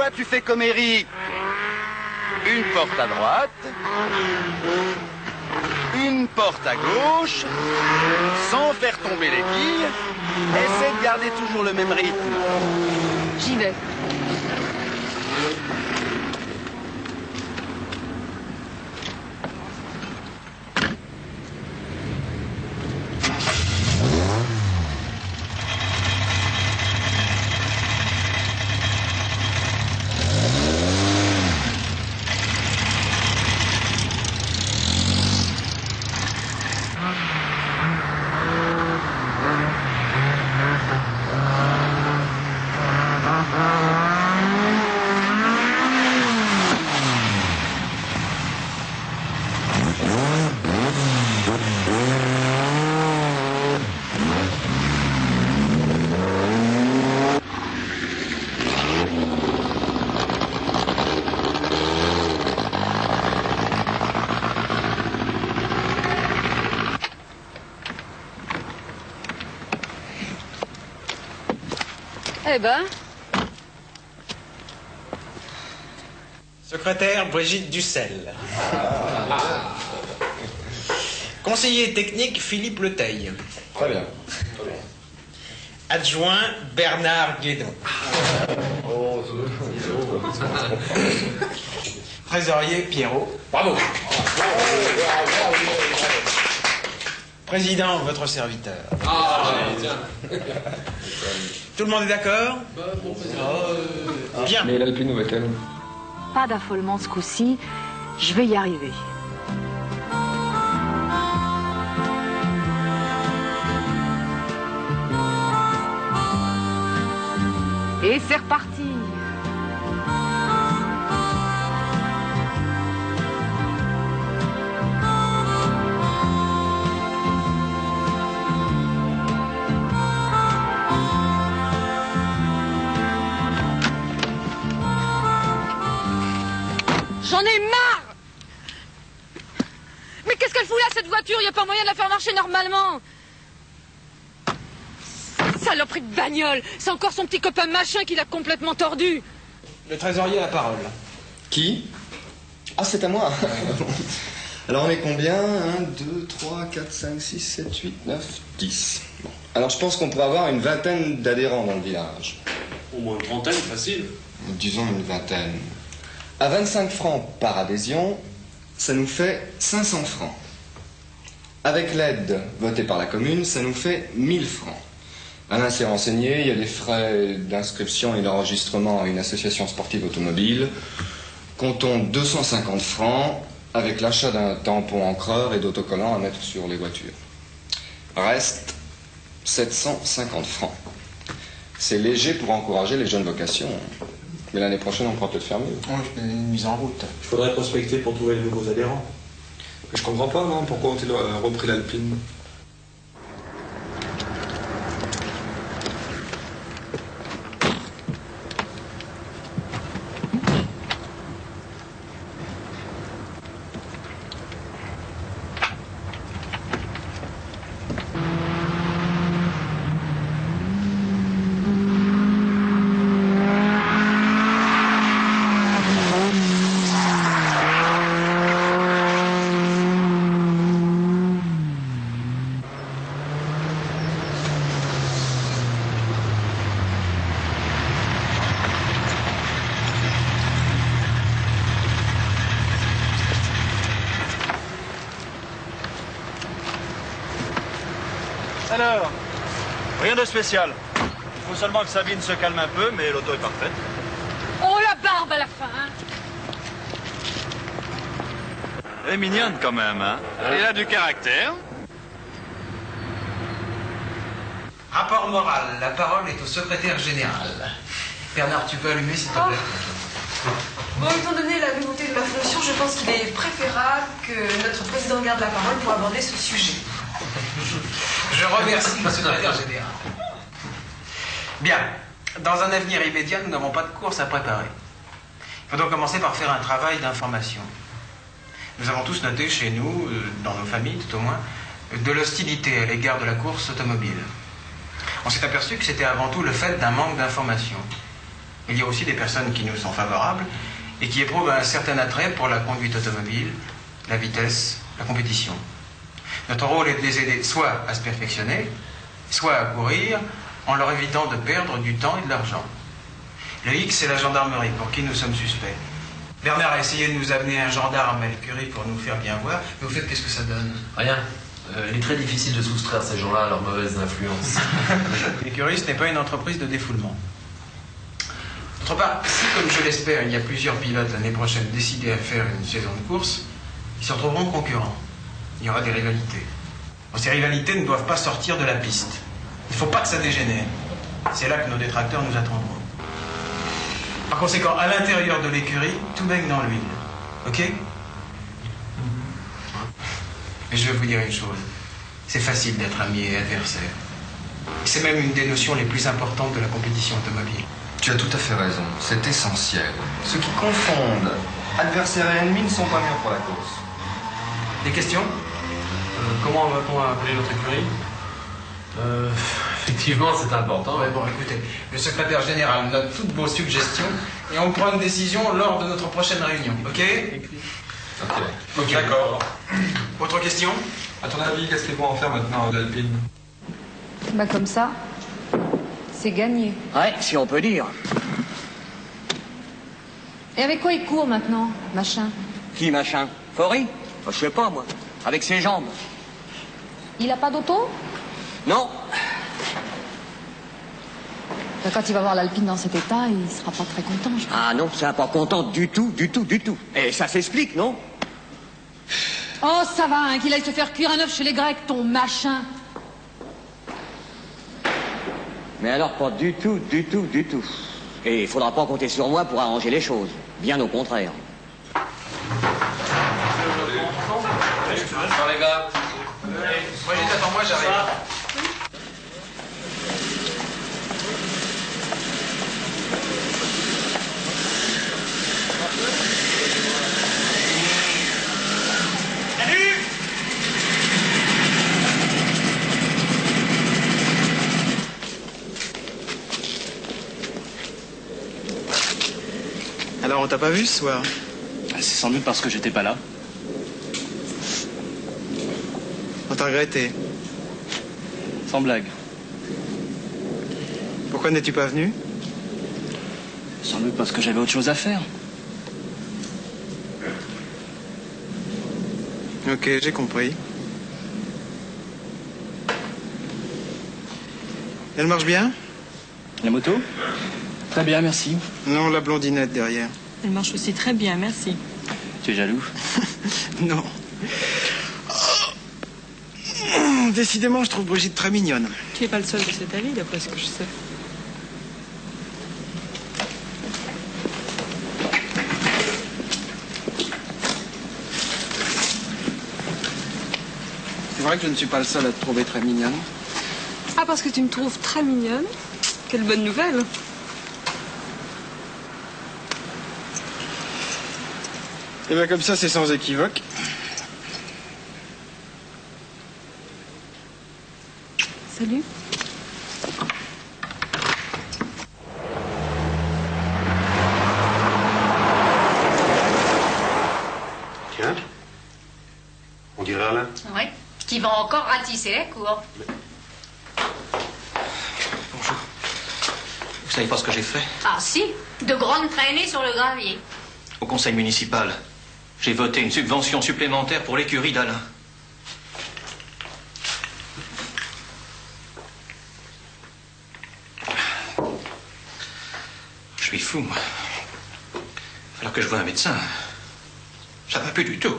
là, tu fais comme Eric. Une porte à droite, une porte à gauche, sans faire tomber les quilles. Essaie de garder toujours le même rythme. J'y vais. Eh ben... Secrétaire Brigitte Dussel. Conseiller technique Philippe Leteil. Très bien. Adjoint Bernard Guédon. Trésorier Pierrot. Bravo. Président, votre serviteur. Tout le monde est d'accord? Bien. Mais l'Alpine, où va-t-elle? Pas d'affolement ce coup-ci, je vais y arriver. Et c'est reparti. J'en ai marre! Mais qu'est-ce qu'elle fout là, cette voiture? Il n'y a pas moyen de la faire marcher normalement. Saloperie de bagnole! C'est encore son petit copain machin qui l'a complètement tordu. Le trésorier a la parole. Qui? Ah, c'est à moi. Alors on est combien? 1, 2, 3, 4, 5, 6, 7, 8, 9, 10. Bon. Alors je pense qu'on pourrait avoir une vingtaine d'adhérents dans le village. Au moins une trentaine, facile. Disons une vingtaine. À 25 francs par adhésion, ça nous fait 500 francs. Avec l'aide votée par la commune, ça nous fait 1000 francs. Alain s'est renseigné, il y a des frais d'inscription et d'enregistrement à une association sportive automobile. Comptons 250 francs avec l'achat d'un tampon encreur et d'autocollants à mettre sur les voitures. Reste 750 francs. C'est léger pour encourager les jeunes vocations. Mais l'année prochaine, on pourra peut-être faire mieux. Oh, une mise en route. Il faudrait prospecter pour trouver de nouveaux adhérents. Je comprends pas, non? Pourquoi ont-ils repris l'Alpine? Alors, rien de spécial. Il faut seulement que Sabine se calme un peu, mais l'auto est parfaite. Oh, la barbe à la fin, hein. Elle est mignonne quand même, hein. Elle a du caractère. Rapport moral. La parole est au secrétaire général. Bernard, tu peux allumer, s'il te plaît? Bon, étant donné la nouveauté de la fonction, je pense qu'il est préférable que notre président garde la parole pour aborder ce sujet. Je remercie le secrétaire général. Bien. Dans un avenir immédiat, nous n'avons pas de course à préparer. Il faut donc commencer par faire un travail d'information. Nous avons tous noté chez nous, dans nos familles tout au moins, de l'hostilité à l'égard de la course automobile. On s'est aperçu que c'était avant tout le fait d'un manque d'information. Il y a aussi des personnes qui nous sont favorables et qui éprouvent un certain attrait pour la conduite automobile, la vitesse, la compétition. Notre rôle est de les aider soit à se perfectionner, soit à courir, en leur évitant de perdre du temps et de l'argent. Le X, c'est la gendarmerie, pour qui nous sommes suspects. Bernard a essayé de nous amener un gendarme à l'écurie pour nous faire bien voir, mais au fait, qu'est-ce que ça donne? Rien. Il est très difficile de soustraire ces gens-là à leur mauvaise influence. L'écurie, ce n'est pas une entreprise de défoulement. D'autre part, si, comme je l'espère, il y a plusieurs pilotes l'année prochaine décidés à faire une saison de course, ils se retrouveront concurrents. Il y aura des rivalités. Bon, ces rivalités ne doivent pas sortir de la piste. Il ne faut pas que ça dégénère. C'est là que nos détracteurs nous attendront. Par conséquent, à l'intérieur de l'écurie, tout baigne dans l'huile. Ok? Mais je vais vous dire une chose. C'est facile d'être ami et adversaire. C'est même une des notions les plus importantes de la compétition automobile. Tu as tout à fait raison, c'est essentiel. Ceux qui confondent adversaire et ennemi ne sont pas mûrs pour la course. Des questions? Comment va-t-on appeler notre écurie? Effectivement, c'est important. Ouais, bon, écoutez, le secrétaire général note toutes vos suggestions et on prend une décision lors de notre prochaine réunion, ok? Ok, d'accord. Autre question? À ton avis, qu'est-ce qu'ils vont en faire maintenant, l'Alpine? Bah comme ça, c'est gagné. Ouais, si on peut dire. Et avec quoi il court maintenant, machin? Qui, machin? Faury? Je sais pas, moi. Avec ses jambes. Il a pas d'auto? Non. Bah, quand il va voir l'Alpine dans cet état, il sera pas très content, je crois. Ah non, ça pas content du tout, du tout, du tout. Et ça s'explique, non? Oh, ça va, hein, qu'il aille se faire cuire un œuf chez les Grecs, ton machin. Mais alors, pas du tout, du tout, du tout. Et il faudra pas compter sur moi pour arranger les choses. Bien au contraire. Bonsoir les gars. Brigitte, attends-moi, j'arrive. Alors, on t'a pas vu ce soir? C'est sans doute parce que j'étais pas là. On t'a regretté. Sans blague. Pourquoi n'es-tu pas venu? Sans doute parce que j'avais autre chose à faire. Ok, j'ai compris. Elle marche bien? La moto? Très bien, merci. Non, la blondinette derrière. Elle marche aussi très bien, merci. Tu es jaloux? Non. Décidément, je trouve Brigitte très mignonne. Tu n'es pas le seul de cet avis, d'après ce que je sais. C'est vrai que je ne suis pas le seul à te trouver très mignonne. Ah, parce que tu me trouves très mignonne? Quelle bonne nouvelle! Et bien comme ça, c'est sans équivoque. Salut. Tiens, on dirait Alain. Oui, qui va encore ratisser les cours. Bonjour. Vous savez pas ce que j'ai fait? Ah si, de grandes traînées sur le gravier. Au conseil municipal, j'ai voté une subvention supplémentaire pour l'écurie d'Alain. Je suis fou, moi. Alors que je vois un médecin, ça va plus du tout.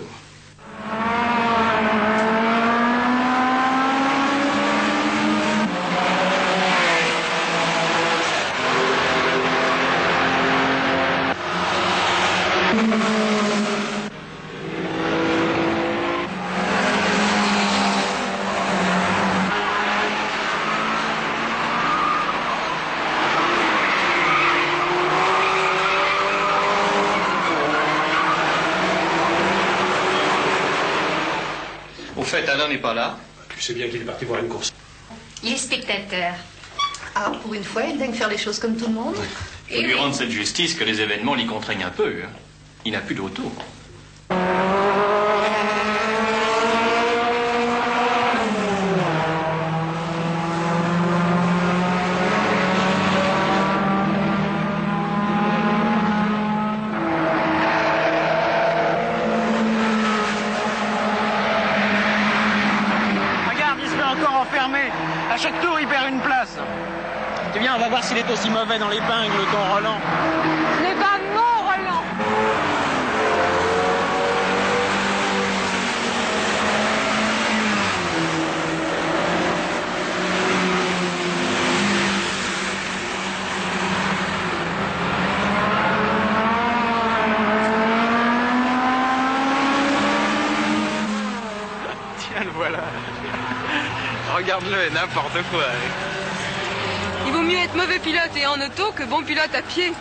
Au fait, Alain n'est pas là. Tu sais bien qu'il est parti voir une course. Il est spectateur. Ah, pour une fois, il dingue faire les choses comme tout le monde. Faut lui rendre cette justice que les événements l'y contraignent un peu. Hein. Il n'a plus d'auto. À chaque tour, il perd une place. Tu viens, on va voir s'il est aussi mauvais dans l'épingle, ton Roland. Eh ben non, Roland. Tiens, le voilà. Regarde-le, n'importe quoi. Il vaut mieux être mauvais pilote et en auto que bon pilote à pied.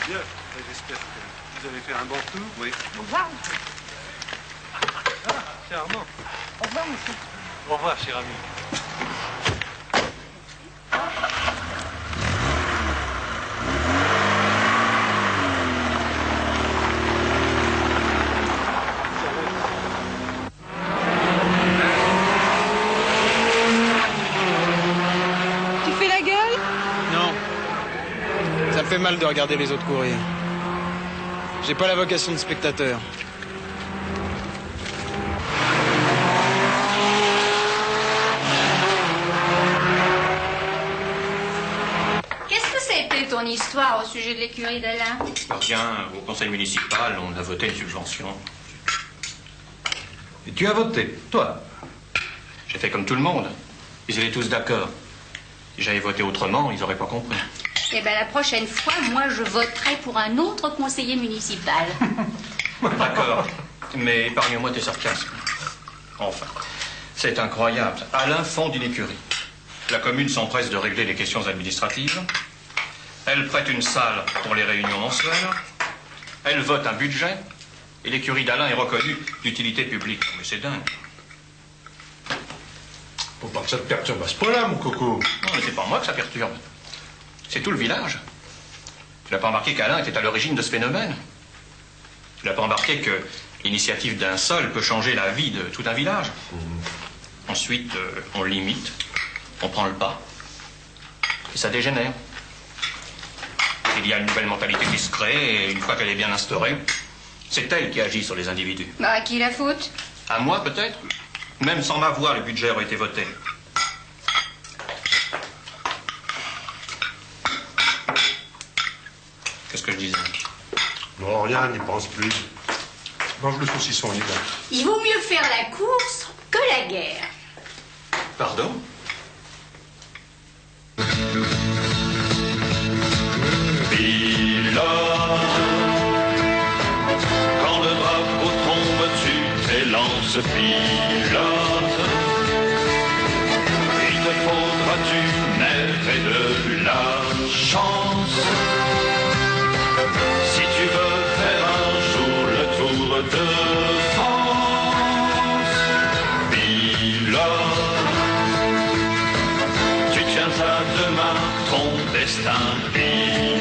Bien, j'espère que vous avez fait un bon tour. Oui. Au revoir. C'est Armand. Au revoir, monsieur. Au revoir, cher ami. Ça me fait mal de regarder les autres courir. J'ai pas la vocation de spectateur. Qu'est-ce que c'était ton histoire au sujet de l'écurie d'Alain? Rien, au conseil municipal, on a voté une subvention. Et tu as voté, toi? J'ai fait comme tout le monde. Ils étaient tous d'accord. Si j'avais voté autrement, ils n'auraient pas compris. Eh bien, la prochaine fois, moi, je voterai pour un autre conseiller municipal. D'accord. Mais épargne-moi tes sarcasmes. Enfin, c'est incroyable. Alain fonde une écurie. La commune s'empresse de régler les questions administratives. Elle prête une salle pour les réunions mensuelles. Elle vote un budget. Et l'écurie d'Alain est reconnue d'utilité publique. Mais c'est dingue. Faut pas que ça te perturbe à ce point-là, mon coco. Non, mais c'est pas moi que ça perturbe. C'est tout le village. Tu n'as pas remarqué qu'Alain était à l'origine de ce phénomène? Tu n'as pas remarqué que l'initiative d'un seul peut changer la vie de tout un village? Ensuite, on limite, on prend le pas, et ça dégénère. Il y a une nouvelle mentalité qui se crée, et une fois qu'elle est bien instaurée, c'est elle qui agit sur les individus. Bah, à qui la faute? À moi, peut-être? Même sans ma voix, le budget aurait été voté. Qu'est-ce que je disais? Non, rien, n'y pense plus. Mange le saucisson, Lida. Il vaut mieux faire la course que la guerre. Pardon? Pilote, quand le drapeau tombe, tu t'élances, pilote. Il te faudra du nerf et de la chance. Si tu veux faire un jour le tour de France, pilote, tu tiens à deux mains ton destin, pilote.